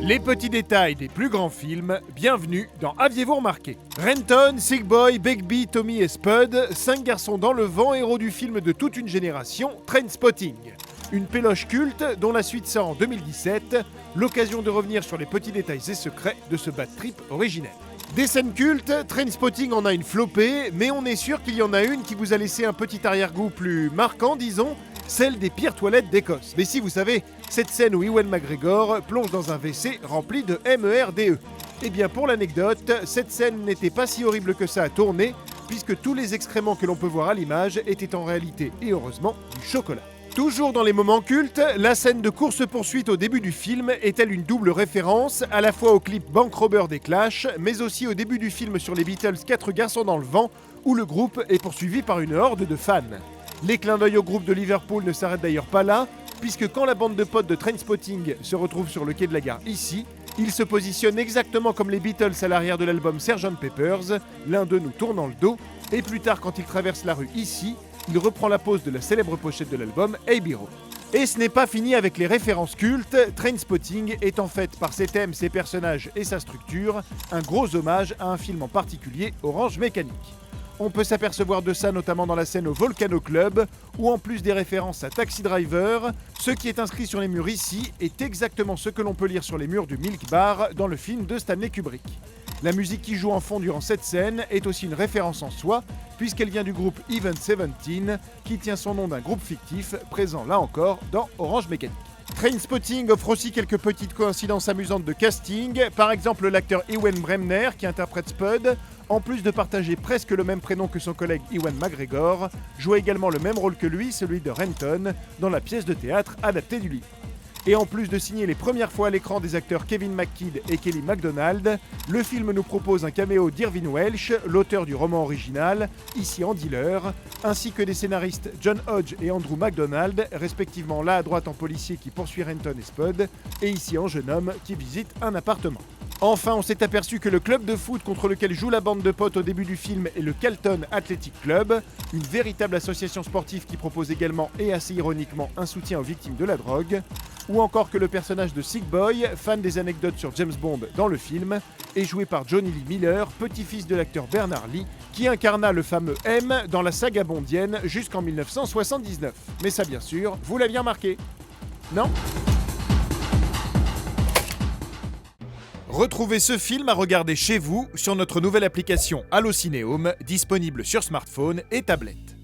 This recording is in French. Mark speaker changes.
Speaker 1: Les petits détails des plus grands films, bienvenue dans Aviez-vous remarqué? Renton, Sick Boy, Begbie, Tommy et Spud, 5 garçons dans le vent, héros du film de toute une génération, Trainspotting. Une péloche culte dont la suite sort en 2017, l'occasion de revenir sur les petits détails et secrets de ce bad trip originel. Des scènes cultes, Trainspotting en a une flopée, mais on est sûr qu'il y en a une qui vous a laissé un petit arrière-goût plus marquant, disons, celle des pires toilettes d'Écosse. Mais si vous savez, cette scène où Ewan McGregor plonge dans un WC rempli de MERDE. Eh bien pour l'anecdote, cette scène n'était pas si horrible que ça à tourner, puisque tous les excréments que l'on peut voir à l'image étaient en réalité, et heureusement, du chocolat. Toujours dans les moments cultes, la scène de course-poursuite au début du film est-elle une double référence, à la fois au clip Bank Robber des Clash, mais aussi au début du film sur les Beatles 4 garçons dans le vent, où le groupe est poursuivi par une horde de fans. Les clins d'œil au groupe de Liverpool ne s'arrêtent d'ailleurs pas là, puisque quand la bande de potes de Trainspotting se retrouve sur le quai de la gare ici, ils se positionnent exactement comme les Beatles à l'arrière de l'album Sgt Pepper's, l'un d'eux nous tournant le dos, et plus tard quand ils traversent la rue ici, il reprend la pose de la célèbre pochette de l'album Abbey Road. Et ce n'est pas fini avec les références cultes, Trainspotting est en fait par ses thèmes, ses personnages et sa structure, un gros hommage à un film en particulier, Orange Mécanique. On peut s'apercevoir de ça notamment dans la scène au Volcano Club, où en plus des références à Taxi Driver, ce qui est inscrit sur les murs ici est exactement ce que l'on peut lire sur les murs du Milk Bar dans le film de Stanley Kubrick. La musique qui joue en fond durant cette scène est aussi une référence en soi, puisqu'elle vient du groupe Even 17, qui tient son nom d'un groupe fictif, présent là encore dans Orange Mécanique. Trainspotting offre aussi quelques petites coïncidences amusantes de casting, par exemple l'acteur Ewan Bremner qui interprète Spud, en plus de partager presque le même prénom que son collègue Ewan McGregor, joue également le même rôle que lui, celui de Renton, dans la pièce de théâtre adaptée du livre. Et en plus de signer les premières fois à l'écran des acteurs Kevin McKidd et Kelly MacDonald, le film nous propose un caméo d'Irvin Welsh, l'auteur du roman original, ici en dealer, ainsi que des scénaristes John Hodge et Andrew MacDonald, respectivement là à droite en policier qui poursuit Renton et Spud, et ici en jeune homme qui visite un appartement. Enfin, on s'est aperçu que le club de foot contre lequel joue la bande de potes au début du film est le Calton Athletic Club, une véritable association sportive qui propose également et assez ironiquement un soutien aux victimes de la drogue, ou encore que le personnage de Sick Boy, fan des anecdotes sur James Bond dans le film, est joué par Johnny Lee Miller, petit-fils de l'acteur Bernard Lee, qui incarna le fameux M dans la saga bondienne jusqu'en 1979. Mais ça bien sûr, vous l'aviez remarqué, non ? Retrouvez ce film à regarder chez vous sur notre nouvelle application Allocinéum, disponible sur smartphone et tablette.